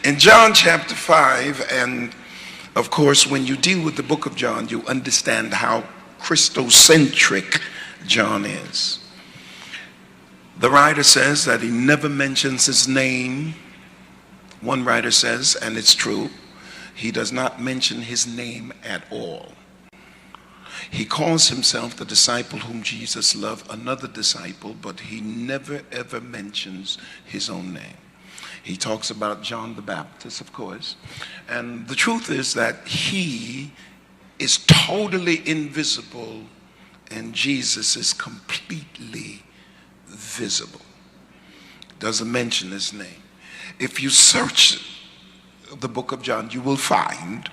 In John chapter 5, and of course, when you deal with the book of John, you understand how Christocentric John is. The writer says that he never mentions his name. One writer says, and it's true, he does not mention his name at all. He calls himself the disciple whom Jesus loved, another disciple, but he never ever mentions his own name. He talks about John the Baptist, of course, and the truth is that he is totally invisible and Jesus is completely visible. Doesn't mention his name. If you search the book of John, you will find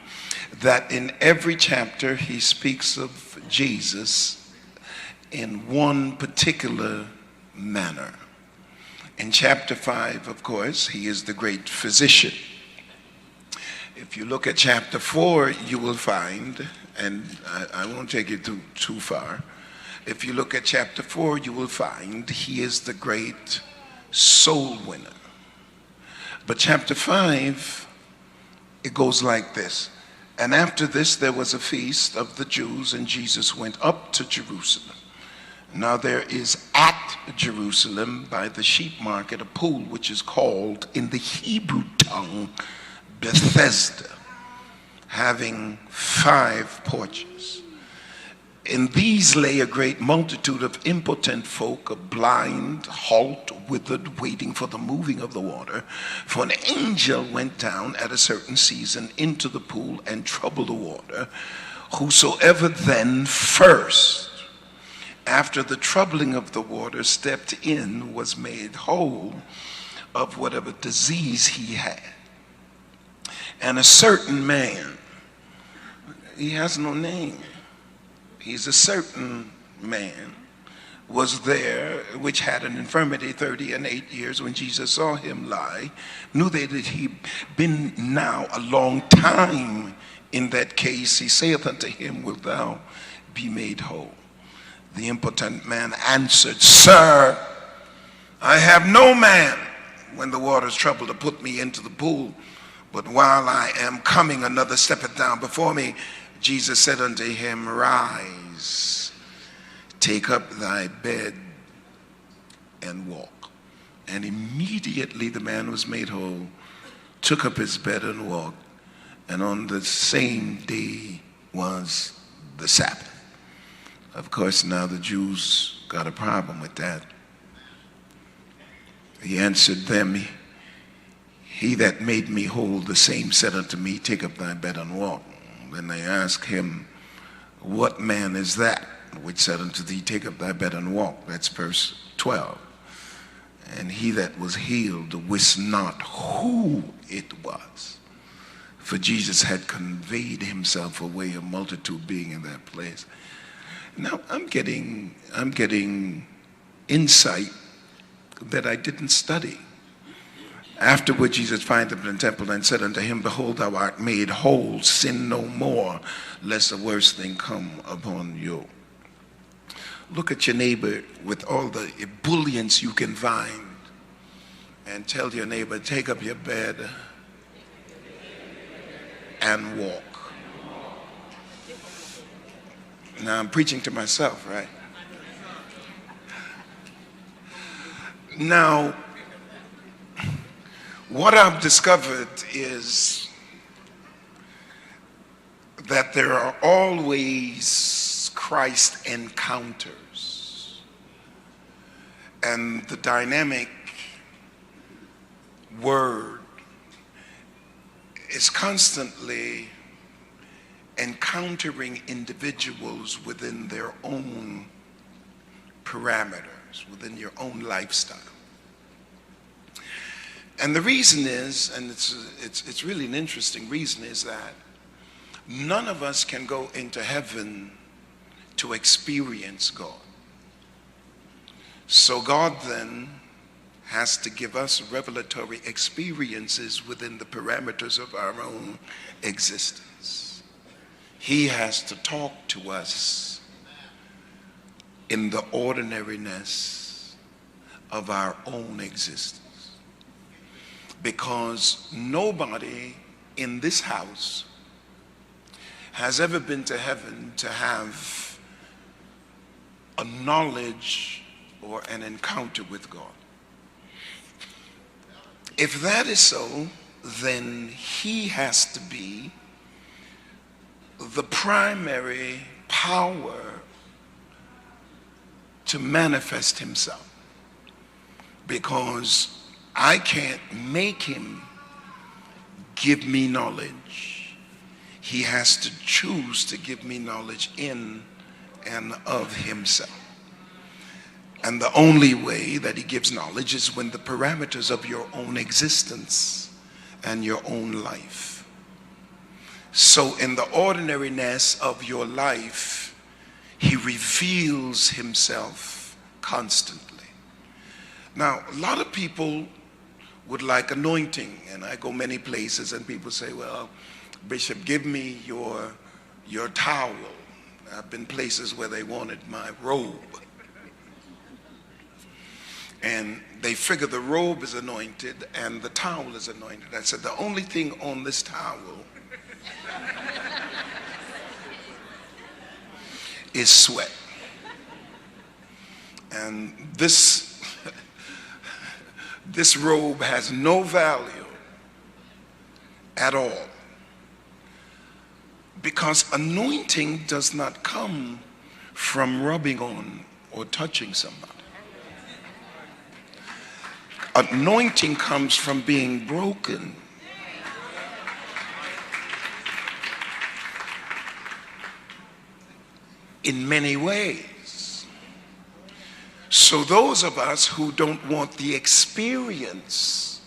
that in every chapter he speaks of Jesus in one particular manner. In chapter 5, of course, he is the great physician. If you look at chapter 4, you will find, and I won't take you too far, if you look at chapter 4, you will find he is the great soul winner. But chapter 5, it goes like this. And after this, there was a feast of the Jews, and Jesus went up to Jerusalem. Now there is at Jerusalem by the sheep market a pool which is called in the Hebrew tongue Bethesda, having 5 porches. In these lay a great multitude of impotent folk, blind, halt, withered, waiting for the moving of the water. For an angel went down at a certain season into the pool and troubled the water. Whosoever then first, after the troubling of the water, stepped in was made whole of whatever disease he had. And a certain man, he has no name, he's a certain man, was there which had an infirmity 38 years. When Jesus saw him lie, knew that he been now a long time in that case, he saith unto him, wilt thou be made whole? The impotent man answered, Sir, I have no man when the water is troubled to put me into the pool, but while I am coming, another steppeth down before me. Jesus said unto him, Rise, take up thy bed and walk. And immediately the man was made whole, took up his bed and walked. And on the same day was the Sabbath. Of course, now the Jews got a problem with that. He answered them, He that made me whole, the same said unto me, Take up thy bed and walk. Then they asked him, What man is that which said unto thee, Take up thy bed and walk? That's verse 12. And he that was healed wist not who it was, for Jesus had conveyed himself away, a multitude being in that place. Now I'm getting insight that I didn't study. Afterward Jesus found him in the temple and said unto him, Behold, thou art made whole, sin no more, lest a worse thing come upon you. Look at your neighbor with all the ebullience you can find and tell your neighbor, take up your bed and walk. Now I'm preaching to myself, right? Now, what I've discovered is that there are always Christ encounters, and the dynamic word is constantly encountering individuals within their own parameters, within your own lifestyle. And the reason is, and it's really an interesting reason, is that none of us can go into heaven to experience God. So God then has to give us revelatory experiences within the parameters of our own existence. He has to talk to us in the ordinariness of our own existence. because nobody in this house has ever been to heaven to have a knowledge or an encounter with God. If that is so, then he has to be the primary power to manifest himself, because I can't make him give me knowledge. He has to choose to give me knowledge in and of himself. And the only way that he gives knowledge is when the parameters of your own existence and your own life. So in the ordinariness of your life, he reveals himself constantly. Now, a lot of people would like anointing, and I go many places and people say, well, Bishop, give me your towel. I've been places where they wanted my robe. And they figure the robe is anointed and the towel is anointed. I said, the only thing on this towel is sweat. And this robe has no value at all, because anointing does not come from rubbing on or touching somebody. Anointing comes from being broken. In many ways. So those of us who don't want the experience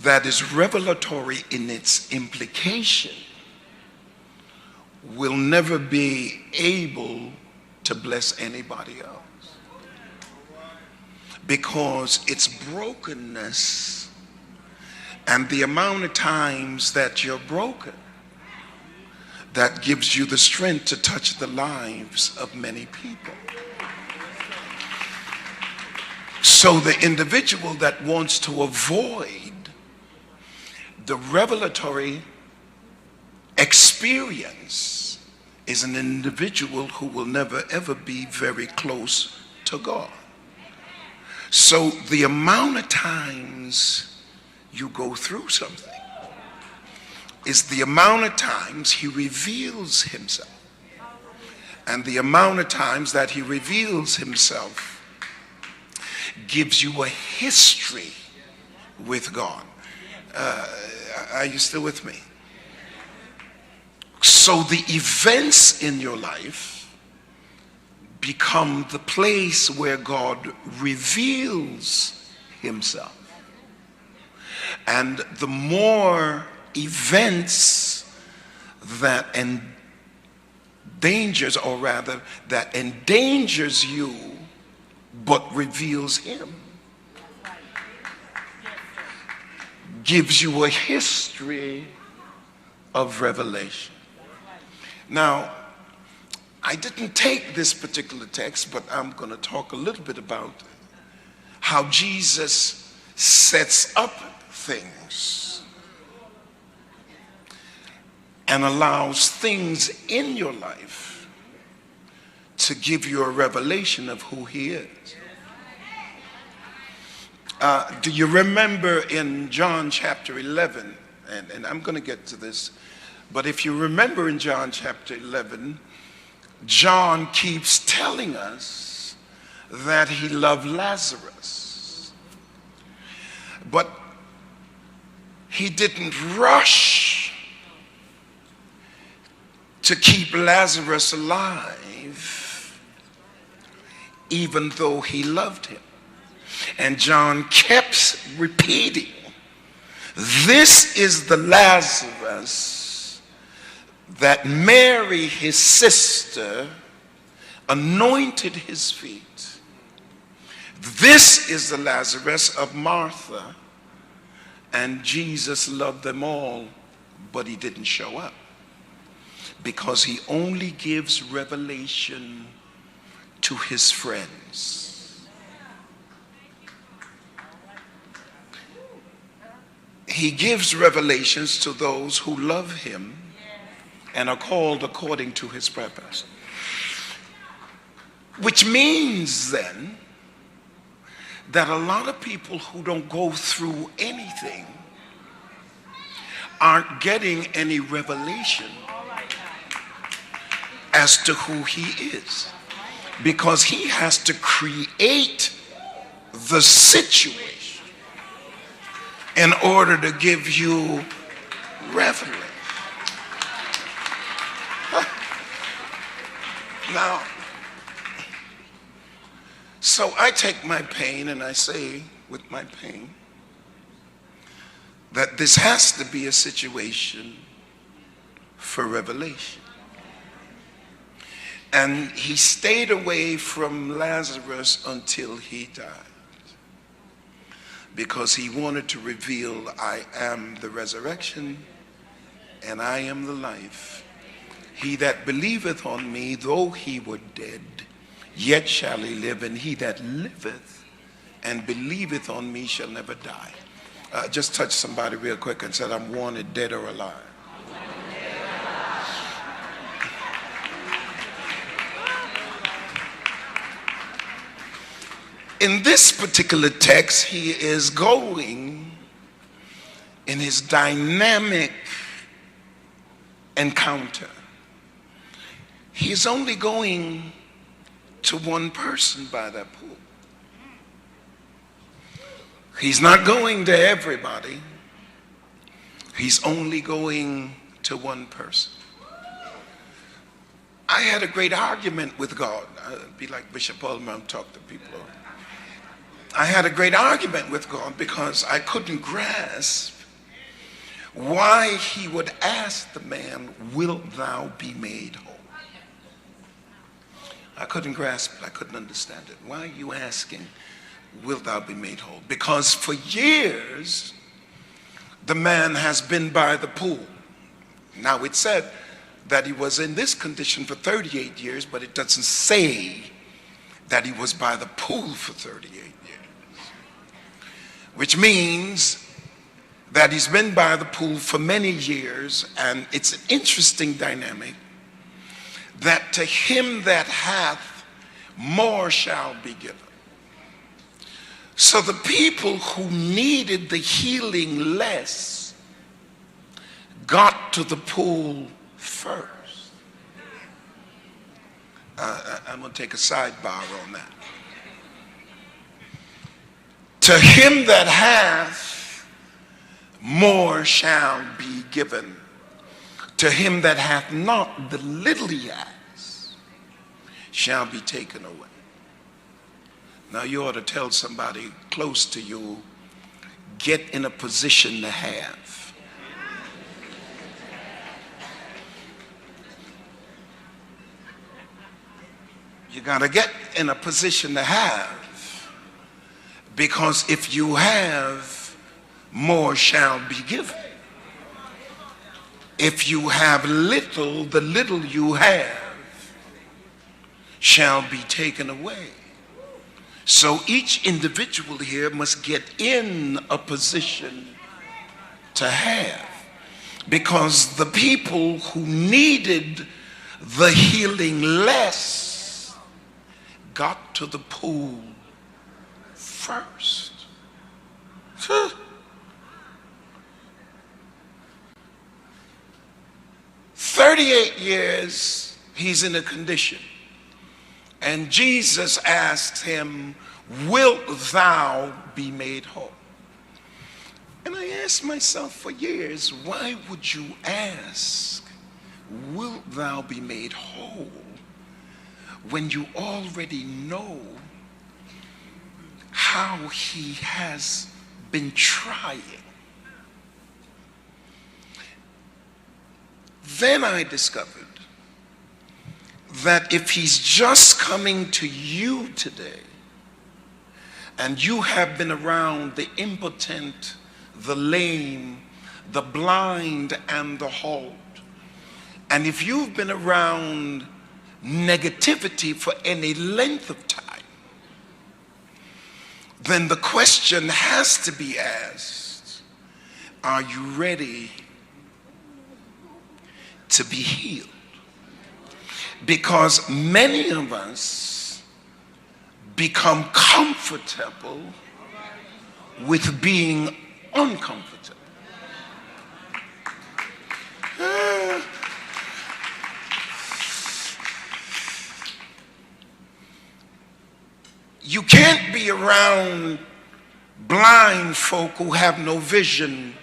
that is revelatory in its implication will never be able to bless anybody else. Because it's brokenness and the amount of times that you're broken that gives you the strength to touch the lives of many people. So the individual that wants to avoid the revelatory experience is an individual who will never ever be very close to God. So the amount of times you go through something is the amount of times he reveals himself. And the amount of times that he reveals himself gives you a history with God. Are you still with me? So the events in your life become the place where God reveals himself. And the more events that endangers, or rather that endangers you but reveals him, gives you a history of revelation. Now, I didn't take this particular text, but I'm going to talk a little bit about how Jesus sets up things and allows things in your life to give you a revelation of who he is. Do you remember in John chapter 11, and I'm going to get to this, but if you remember in John chapter 11, John keeps telling us that he loved Lazarus, but he didn't rush to keep Lazarus alive, even though he loved him. And John kept repeating, this is the Lazarus that Mary, his sister, anointed his feet. This is the Lazarus of Martha. And Jesus loved them all, but he didn't show up, because he only gives revelation to his friends. he gives revelations to those who love him and are called according to his purpose. Which means then that a lot of people who don't go through anything aren't getting any revelation as to who he is, because he has to create the situation in order to give you revelation. Now, so I take my pain and I say with my pain that this has to be a situation for revelation. And he stayed away from Lazarus until he died, because he wanted to reveal, I am the resurrection and I am the life. He that believeth on me, though he were dead, yet shall he live, and he that liveth and believeth on me shall never die. Just touch somebody real quick and said, I'm wanted dead or alive. In this particular text, he is going in his dynamic encounter. He's only going to one person by that pool. He's not going to everybody. He's only going to one person. I had a great argument with God. I'd be like Bishop Pullman and talk to people. I had a great argument with God because I couldn't grasp why he would ask the man, wilt thou be made whole? I couldn't grasp it. I couldn't understand it. Why are you asking, wilt thou be made whole? Because for years, the man has been by the pool. Now, it said that he was in this condition for 38 years, but it doesn't say that he was by the pool for 38 years. Which means that he's been by the pool for many years, and it's an interesting dynamic that to him that hath, more shall be given. So the people who needed the healing less got to the pool first. I'm going to take a sidebar on that. To him that hath, more shall be given. To him that hath not, the little he has shall be taken away. Now you ought to tell somebody close to you, get in a position to have. You got to get in a position to have, because if you have, more shall be given. If you have little, the little you have shall be taken away. So each individual here must get in a position to have, because the people who needed the healing less got to the pool first. 38 years he's in a condition, and Jesus asked him, wilt thou be made whole? And I asked myself for years, why would you ask, wilt thou be made whole, when you already know how he has been trying? Then I discovered that if he's just coming to you today, and you have been around the impotent, the lame, the blind, and the halt, and if you've been around negativity for any length of time, then the question has to be asked, Are you ready to be healed? Because many of us become comfortable with being uncomfortable. You can't be around blind folk who have no vision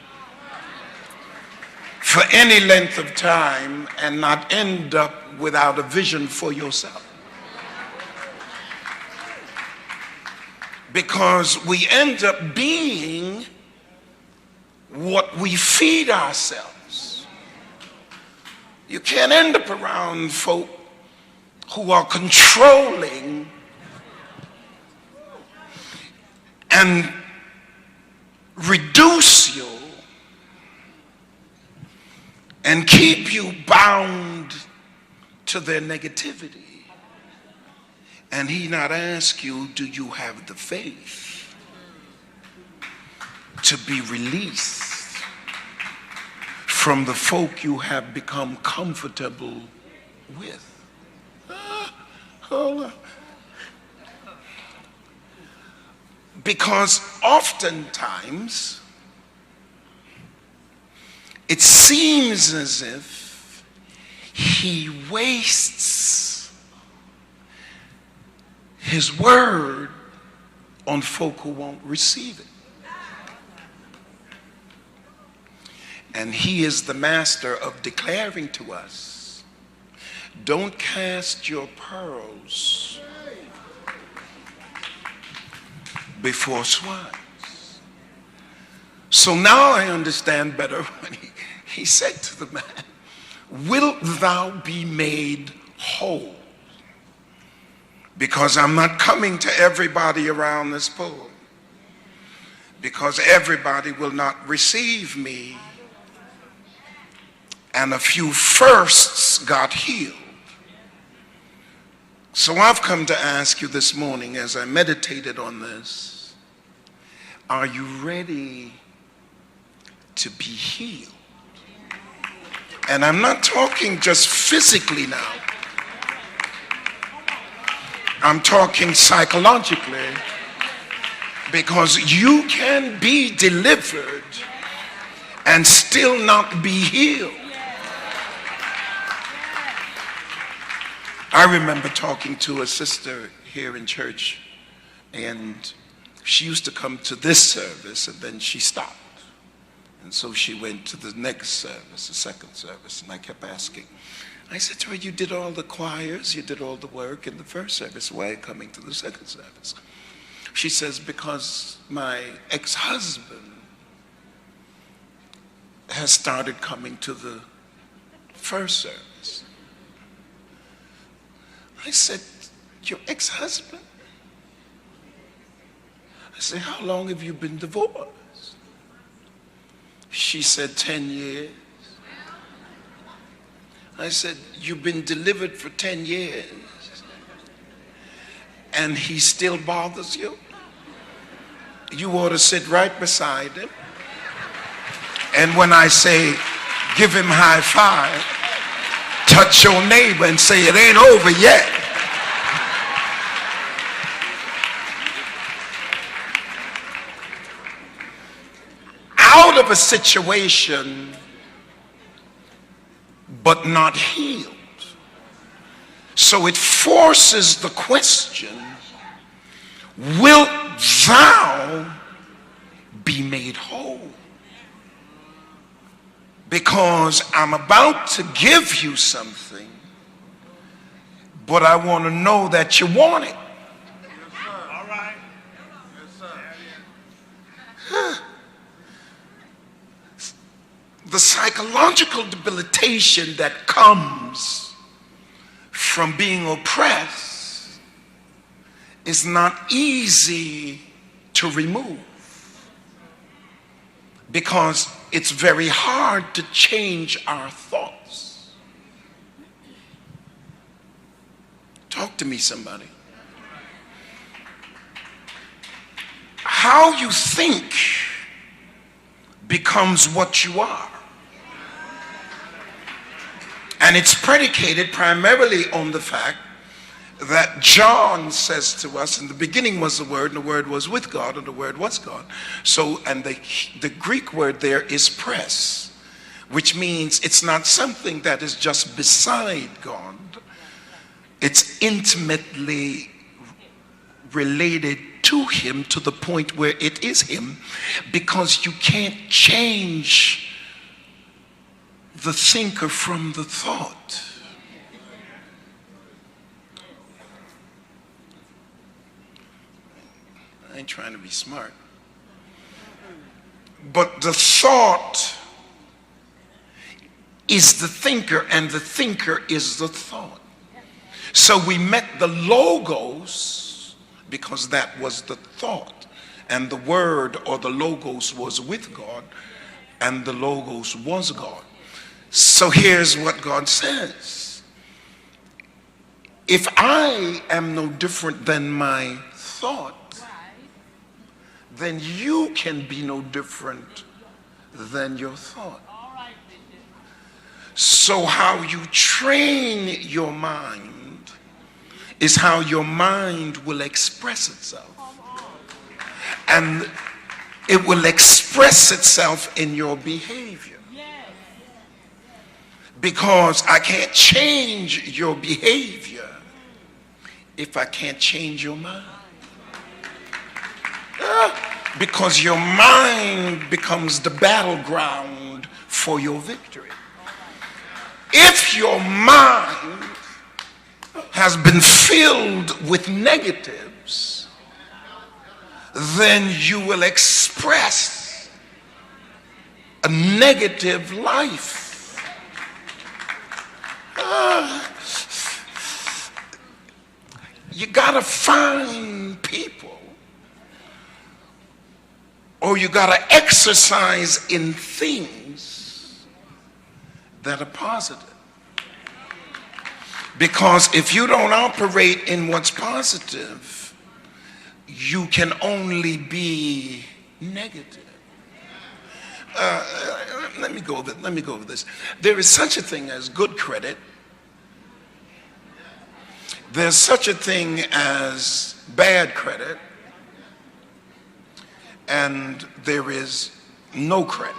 for any length of time and not end up without a vision for yourself. Because we end up being what we feed ourselves. You can't end up around folk who are controlling and reduce you and keep you bound to their negativity, and he not ask you, do you have the faith to be released from the folk you have become comfortable with? Hold on. Because oftentimes it seems as if he wastes his word on folk who won't receive it. And he is the master of declaring to us, don't cast your pearls before swines. So now I understand better when he said to the man, wilt thou be made whole? Because I'm not coming to everybody around this pool, because everybody will not receive me, and a few firsts got healed. So I've come to ask you this morning, as I meditated on this, are you ready to be healed? And I'm not talking just physically now. I'm talking psychologically, because you can be delivered and still not be healed. I remember talking to a sister here in church, and she used to come to this service and then she stopped. And so she went to the next service, the second service, and I kept asking. I said to her, you did all the choirs, you did all the work in the first service, why are you coming to the second service? She says, because my ex-husband has started coming to the first service. I said, your ex-husband? I said, how long have you been divorced? She said, 10 years. I said, you've been delivered for 10 years and he still bothers you? You ought to sit right beside him, and when I say give him high five, touch your neighbor and say it ain't over yet. Out of a situation but not healed. So it forces the question, wilt thou be made whole? Because I'm about to give you something, but I want to know that you want it. Yes, sir. All right. Yes, sir. The psychological debilitation that comes from being oppressed is not easy to remove, because it's very hard to change our thoughts. Talk to me, somebody. How you think becomes what you are. And it's predicated primarily on the fact that John says to us, in the beginning was the Word, and the Word was with God, and the Word was God. So, and the Greek word there is pres, which means it's not something that is just beside God. It's intimately related to him to the point where it is him, because you can't change the thinker from the thought. I ain't trying to be smart. But the thought is the thinker, and the thinker is the thought. So we met the logos because that was the thought, and the word or the logos was with God, and the logos was God. So here's what God says. If I am no different than my thought, then you can be no different than your thought. So how you train your mind is how your mind will express itself. And it will express itself in your behavior. Because I can't change your behavior if I can't change your mind. Because your mind becomes the battleground for your victory. If your mind has been filled with negatives, then you will express a negative life. You gotta find people, or you gotta exercise in things that are positive. Because if you don't operate in what's positive, you can only be negative. Let me go over this. There is such a thing as good credit. There's such a thing as bad credit. And there is no credit.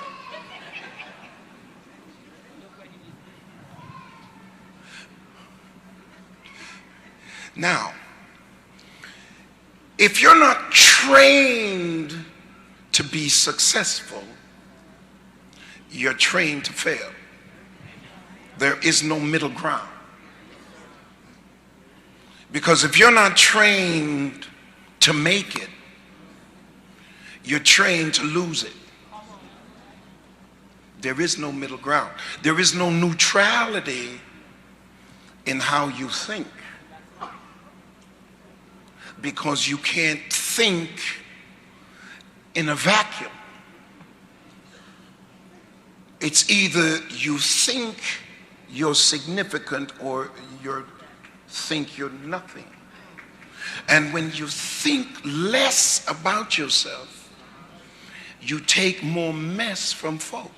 Now, if you're not trained to be successful, you're trained to fail. There is no middle ground. Because if you're not trained to make it, you're trained to lose it. There is no middle ground. There is no neutrality in how you think. Because you can't think in a vacuum. It's either you think you're significant or you think you're nothing. And when you think less about yourself, you take more mess from folk.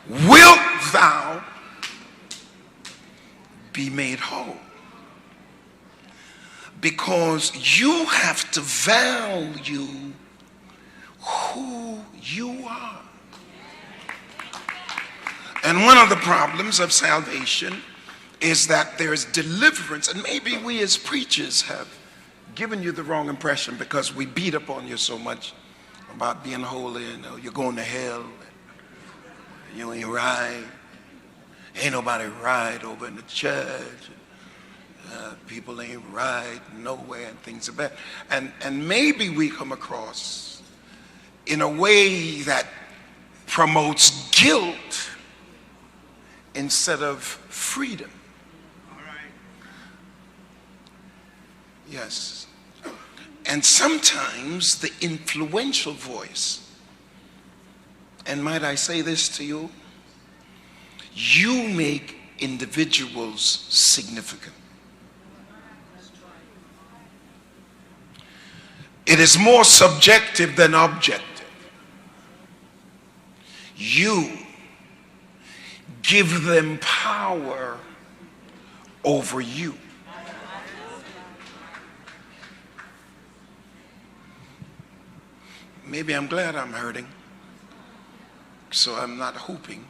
Wilt thou be made whole? Because you have to value who you are. And one of the problems of salvation is that there's deliverance, and maybe we as preachers have given you the wrong impression because we beat up on you so much about being holy, and you're going to hell, you ain't right, ain't nobody right over in the church, people ain't right nowhere, and things like that. And maybe we come across in a way that promotes guilt instead of freedom. Yes. And sometimes the influential voice, and might I say this to you, you make individuals significant. It is more subjective than objective. You give them power over you. Maybe I'm glad I'm hurting, so I'm not hooping.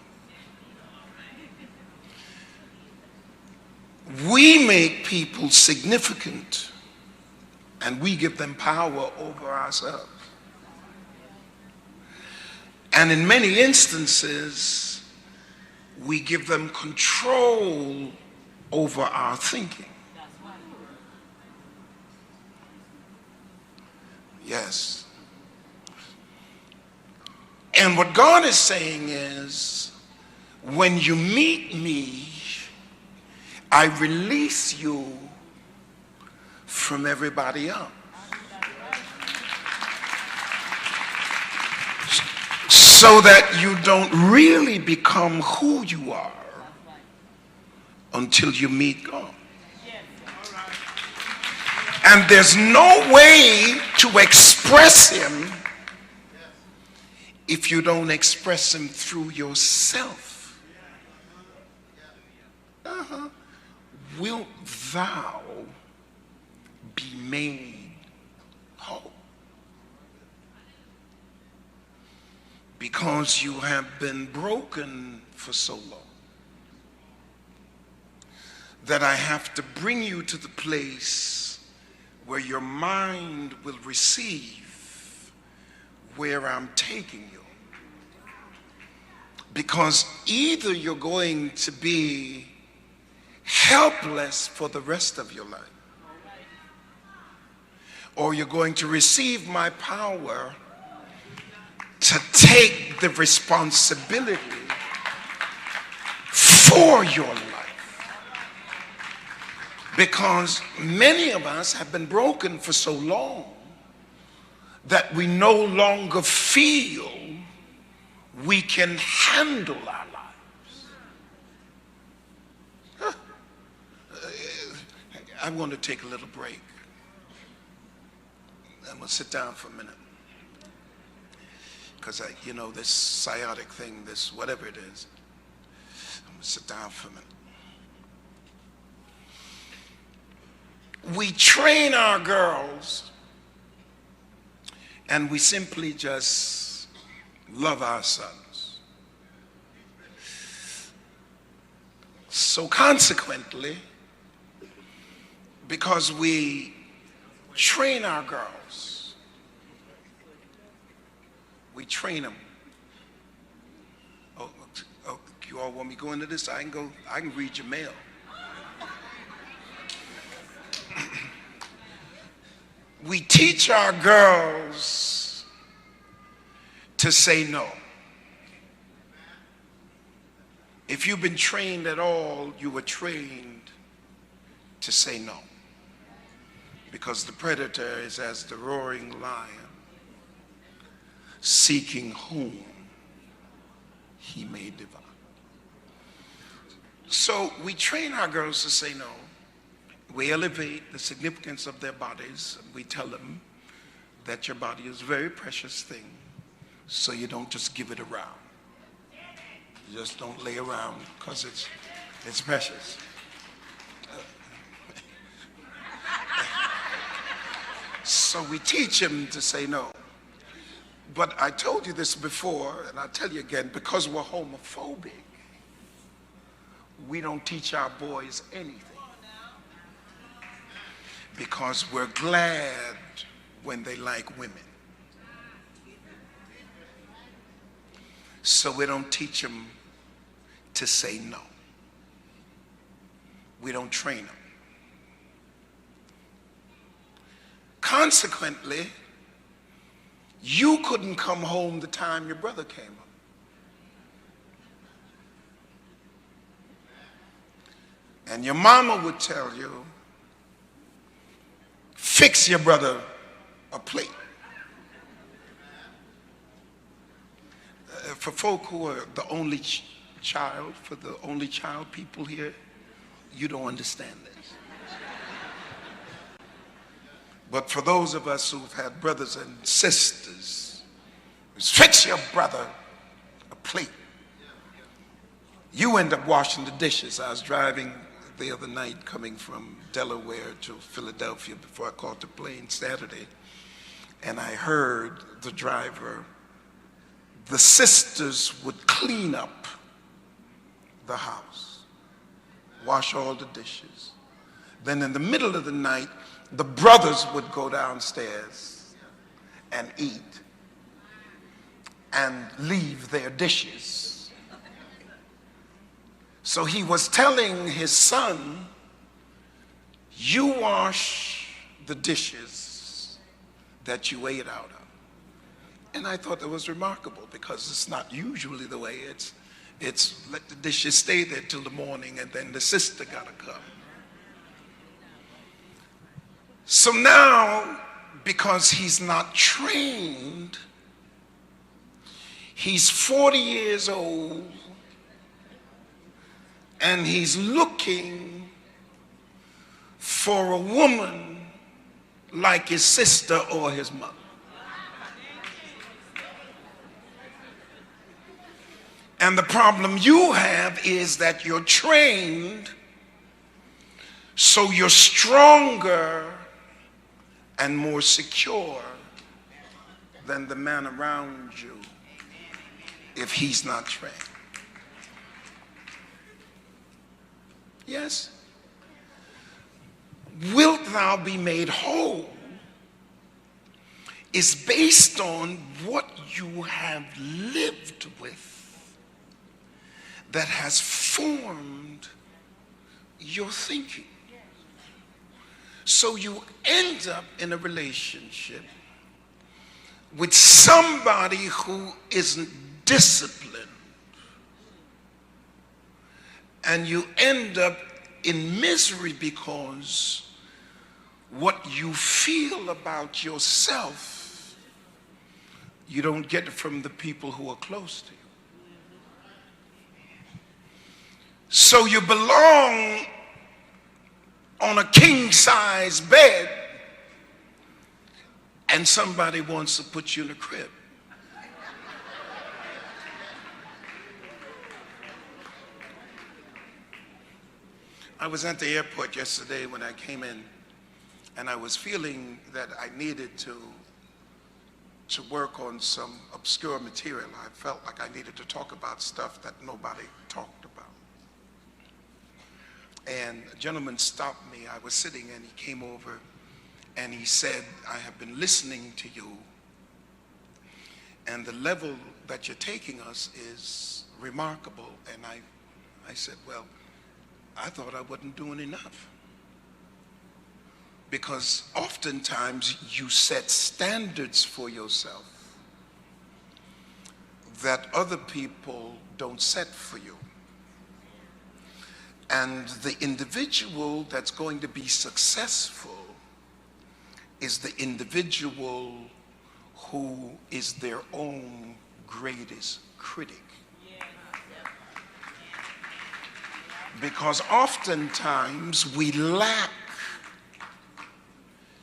We make people significant and we give them power over ourselves. And in many instances, we give them control over our thinking. Yes. And what God is saying is, when you meet me, I release you from everybody else. So that you don't really become who you are until you meet God. And there's no way to express him if you don't express him through yourself. Wilt thou be made whole? Because you have been broken for so long that I have to bring you to the place where your mind will receive where I'm taking you. Because either you're going to be helpless for the rest of your life, or you're going to receive my power to take the responsibility for your life. Because many of us have been broken for so long that we no longer feel we can handle our lives. I want to take a little break. I'm going to sit down for a minute. Because this sciatic thing, this whatever it is, I'm going to sit down for a minute. We train our girls and we simply just love our sons. So consequently, because we train our girls, we train them. Oh, you all want me to go into this? I can read your mail. We teach our girls to say no. If you've been trained at all, you were trained to say no. Because the predator is as the roaring lion, seeking whom he may devour. So we train our girls to say no. We elevate the significance of their bodies. We tell them that your body is a very precious thing, so you don't just give it around. You just don't lay around because it's precious. So we teach them to say no. But I told you this before, and I'll tell you again, because we're homophobic, we don't teach our boys anything. Because we're glad when they like women. So we don't teach them to say no. We don't train them. Consequently, you couldn't come home the time your brother came home. And your mama would tell you, fix your brother a plate. For folk who are the only child, for the only child people here, you don't understand this. But for those of us who've had brothers and sisters, fix your brother a plate. You end up washing the dishes. I was driving the other night coming from Delaware to Philadelphia before I caught the plane Saturday, and I heard the driver, the sisters would clean up the house, wash all the dishes. Then in the middle of the night, the brothers would go downstairs and eat and leave their dishes. So he was telling his son, you wash the dishes that you ate out of. And I thought that was remarkable, because it's not usually the way. It's let the dishes stay there till the morning, and then the sister gotta come. So now, because he's not trained, he's 40 years old, and he's looking for a woman like his sister or his mother. And the problem you have is that you're trained, so you're stronger and more secure than the man around you if he's not trained. Yes? Wilt thou be made whole is based on what you have lived with that has formed your thinking. So you end up in a relationship with somebody who isn't disciplined, and you end up in misery because what you feel about yourself, you don't get it from the people who are close to you. So you belong on a king-size bed, and somebody wants to put you in a crib. I was at the airport yesterday when I came in, and I was feeling that I needed to work on some obscure material. I felt like I needed to talk about stuff that nobody talked about. And a gentleman stopped me. I was sitting, and he came over and he said, I have been listening to you, and the level that you're taking us is remarkable. And I said, well, I thought I wasn't doing enough. Because oftentimes you set standards for yourself that other people don't set for you. And the individual that's going to be successful is the individual who is their own greatest critic. Because oftentimes we lack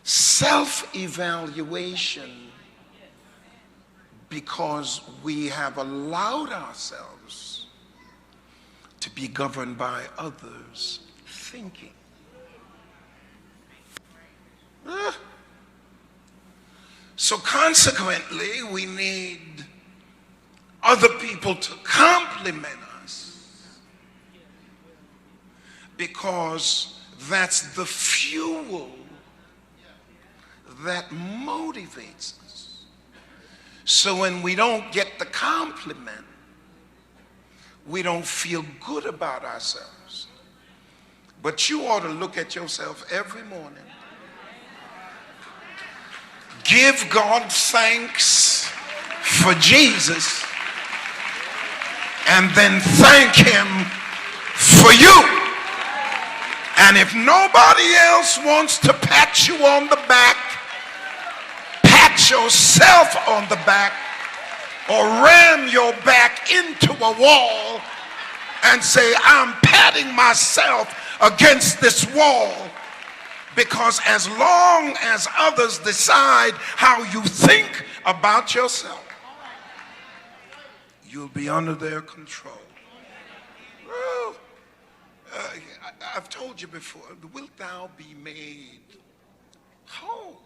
self-evaluation because we have allowed ourselves to be governed by others' thinking. So consequently, we need other people to compliment us, because that's the fuel that motivates us. So when we don't get the compliment, we don't feel good about ourselves. But you ought to look at yourself every morning. Give God thanks for Jesus, and then thank him for you. And if nobody else wants to pat you on the back, pat yourself on the back, or ram your back into a wall and say, I'm patting myself against this wall, Because as long as others decide how you think about yourself, you'll be under their control. Well, I've told you before, wilt thou be made whole?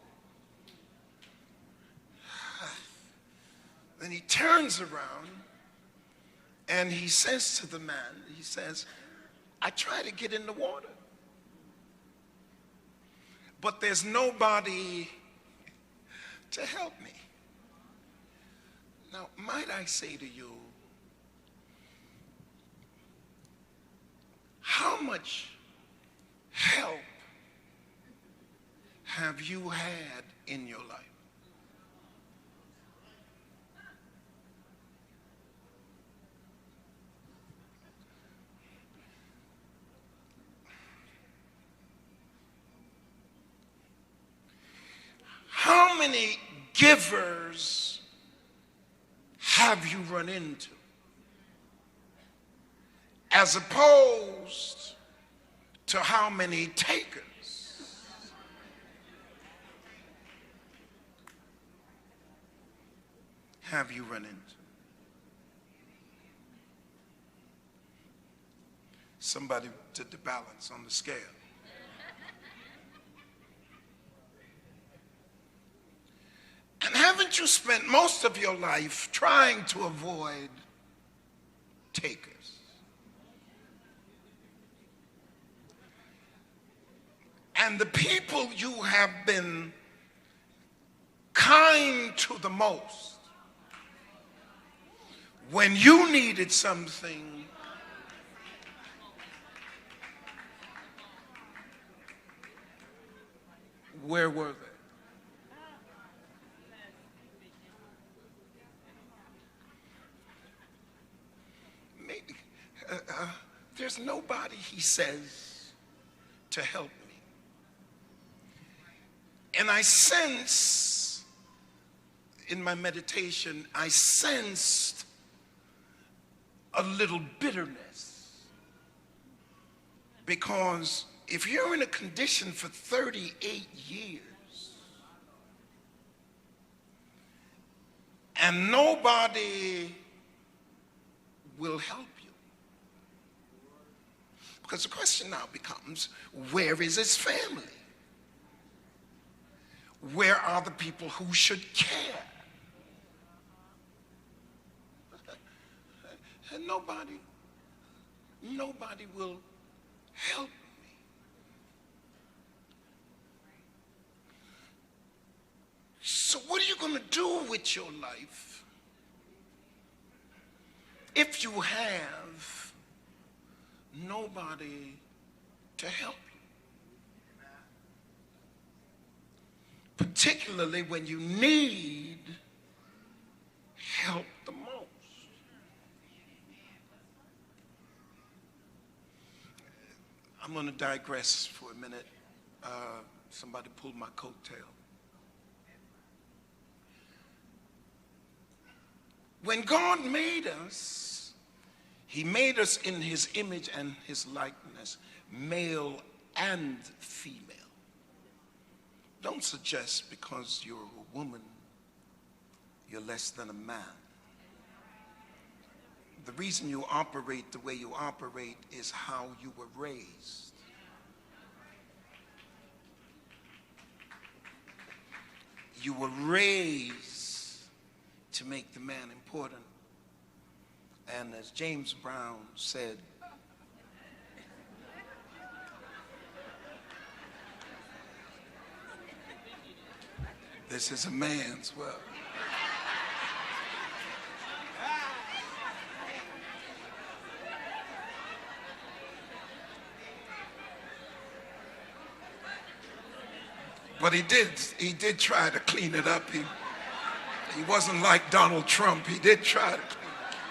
Then he turns around and he says to the man, he says, I try to get in the water, but there's nobody to help me. Now, might I say to you, how much help have you had in your life? How many givers have you run into, as opposed to how many takers? Have you run into? Somebody did the balance on the scale. And haven't you spent most of your life trying to avoid takers? And the people you have been kind to the most, when you needed something, where were they? There's nobody, he says, to help me. And I sense, in my meditation, I sensed a little bitterness. Because if you're in a condition for 38 years and nobody will help you, because the question now becomes, where is his family? Where are the people who should care? And nobody will help me. So what are you going to do with your life if you have nobody to help you? Particularly when you need help the most. I'm going to digress for a minute. Somebody pulled my coattail. When God made us, he made us in his image and his likeness, male and female. Don't suggest because you're a woman, you're less than a man. The reason you operate the way you operate is how you were raised. You were raised to make the man important. And as James Brown said, this is a man's world. But he did try to clean it up. He wasn't like Donald Trump. He did try to clean it up.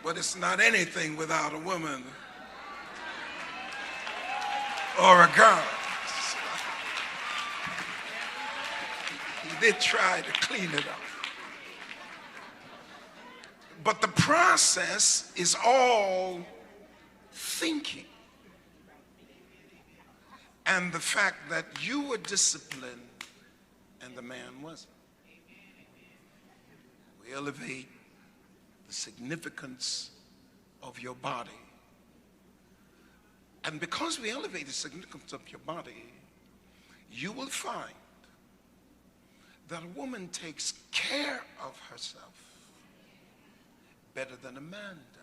But it's not anything without a woman or a girl. He did try to clean it up. But the process is all thinking. and the fact that you were disciplined and the man wasn't. We elevate the significance of your body. And because we elevate the significance of your body, you will find that a woman takes care of herself better than a man does.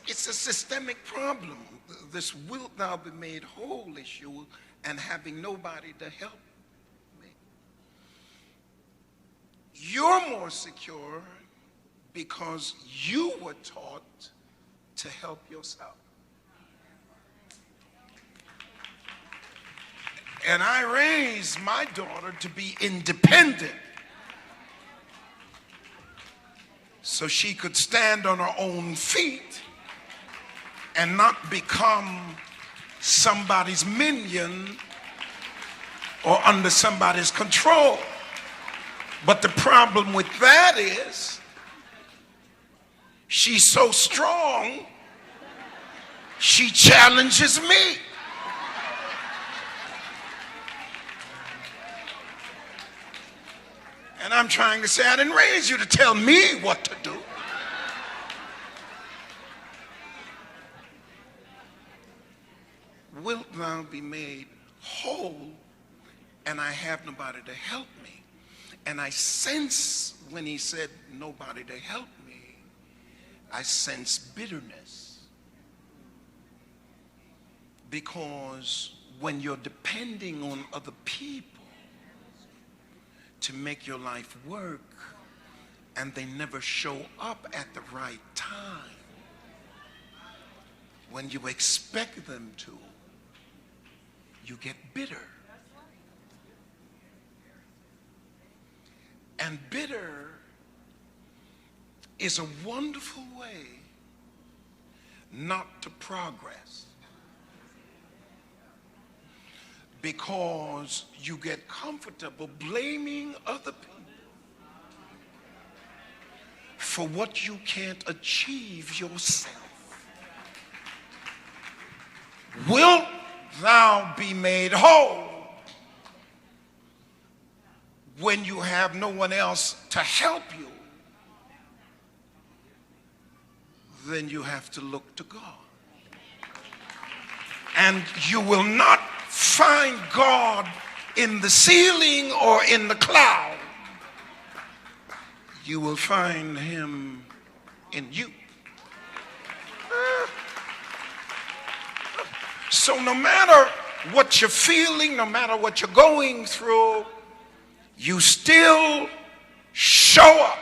It's a systemic problem. This wilt thou be made whole issue and having nobody to help me. You're more secure because you were taught to help yourself. And I raised my daughter to be independent so she could stand on her own feet and not become somebody's minion or under somebody's control. But the problem with that is she's so strong, she challenges me. And I'm trying to say, I didn't raise you to tell me what to do. Wilt thou be made whole, and I have nobody to help me? And I sense when he said nobody to help me, I sense bitterness. Because when you're depending on other people to make your life work, and they never show up at the right time when you expect them to, you get bitter. And bitter is a wonderful way not to progress, because you get comfortable blaming other people for what you can't achieve yourself. Wilt thou be made whole when you have no one else to help you? Then you have to look to God. And you will not find God in the ceiling or in the cloud. You will find him in you. So no matter what you're feeling, no matter what you're going through, you still show up.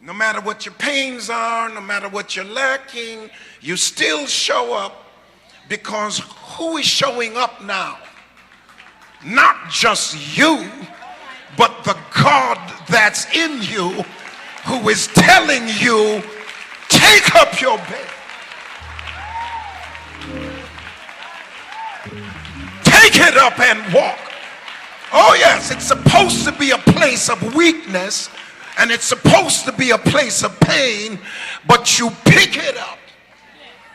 No matter what your pains are, no matter what you're lacking, you still show up, because who is showing up now? Not just you, but the God that's in you, who is telling you, take up your bed. Take it up and walk. Oh yes, it's supposed to be a place of weakness, and it's supposed to be a place of pain, but you pick it up,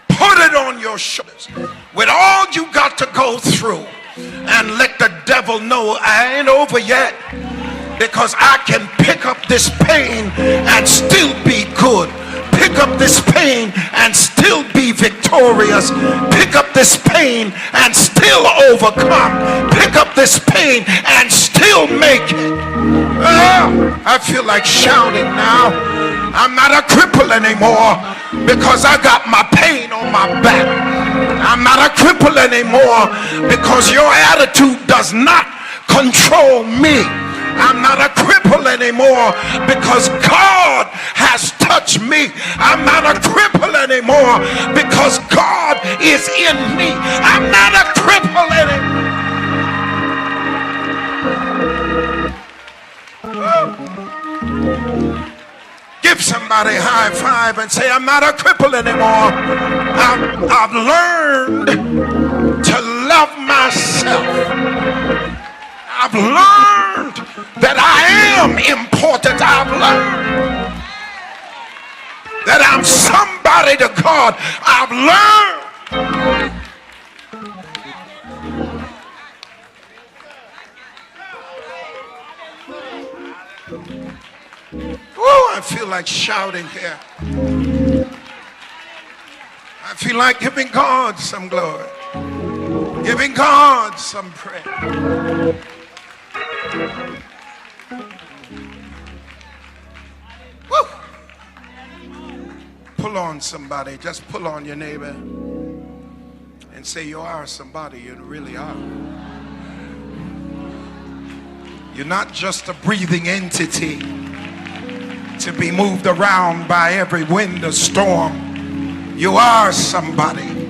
put it on your shoulders with all you got to go through, and let the devil know I ain't over yet, because I can pick up this pain and still be good. Pick up this pain and still be victorious. Pick up this pain and still overcome. Pick up this pain and still make it. I feel like shouting now. I'm not a cripple anymore because I got my pain on my back. I'm not a cripple anymore because your attitude does not control me. I'm not a cripple anymore because God has touched me. I'm not a cripple anymore because God is in me. I'm not a cripple anymore. Give somebody a high five and say, I'm not a cripple anymore. I've learned to love myself. I've learned that I am important. I've learned that I'm somebody to God. I've learned. Oh, I feel like shouting here. I feel like giving God some glory. Giving God some praise. Woo. Pull on somebody. Just pull on your neighbor and say, you are somebody. You really are. You're not just a breathing entity to be moved around by every wind or storm. You are somebody.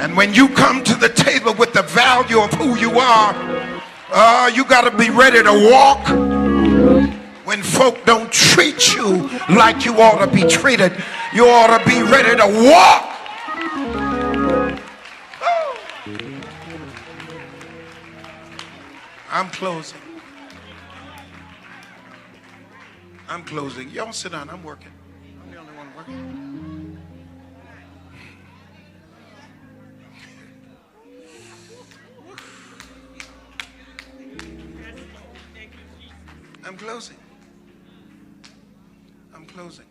And when you come to the table with the value of who you are, you got to be ready to walk when folk don't treat you like you ought to be treated. You ought to be ready to walk. I'm closing. I'm closing. Y'all sit down. I'm working. I'm the only one working. I'm closing. I'm closing.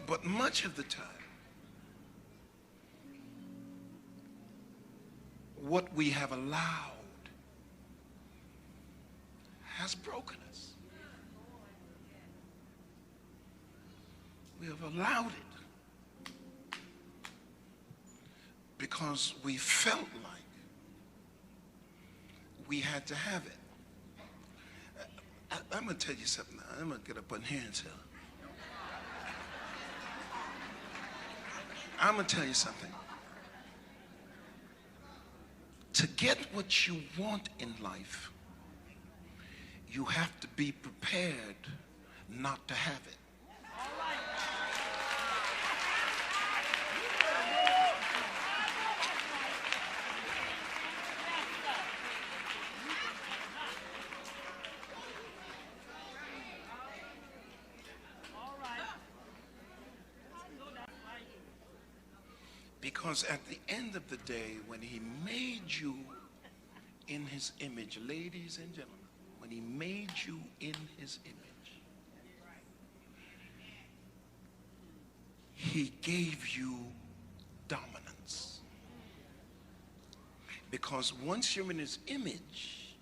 But much of the time, what we have allowed has broken us. We have allowed it because we felt like we had to have it. I'm going to tell you something now. I'm going to get up on here and tell. I'm going to tell you something. To get what you want in life, you have to be prepared not to have it. Because at the end of the day, when he made you in his image, ladies and gentlemen, when he made you in his image, he gave you dominance. Because once you're in his image,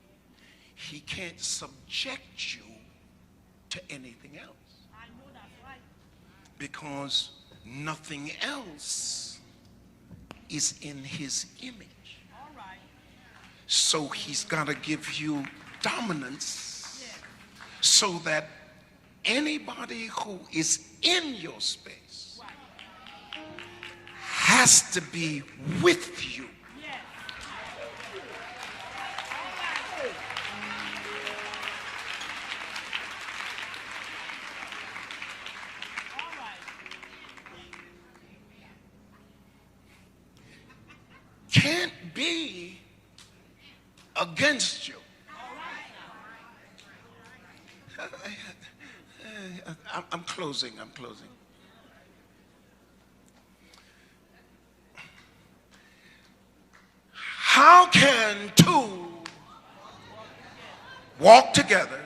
he can't subject you to anything else. Because nothing else is in his image. So he's got to give you dominance so that anybody who is in your space has to be with you. Can't be against you. I'm closing. How can two walk together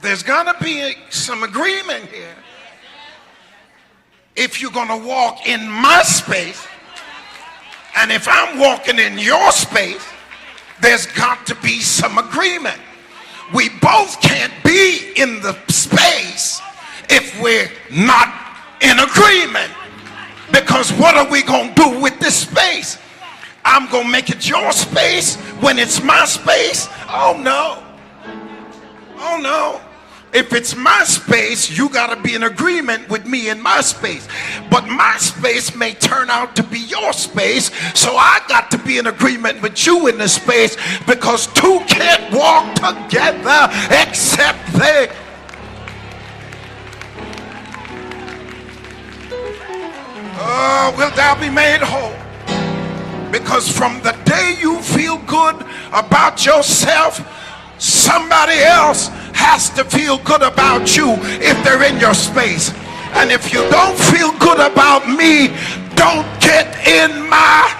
there's got to be some agreement here. If you're going to walk in my space, and if I'm walking in your space, there's got to be some agreement. We both can't be in the space if we're not in agreement. Because what are we going to do with this space? I'm going to make it your space when it's my space? Oh no. Oh no. If it's my space, you got to be in agreement with me in my space. But my space may turn out to be your space, so I got to be in agreement with you in the space, because two can't walk together except they. Oh, wilt thou be made whole? Because from the day you feel good about yourself, somebody else has to feel good about you if they're in your space. And if you don't feel good about me, don't get in my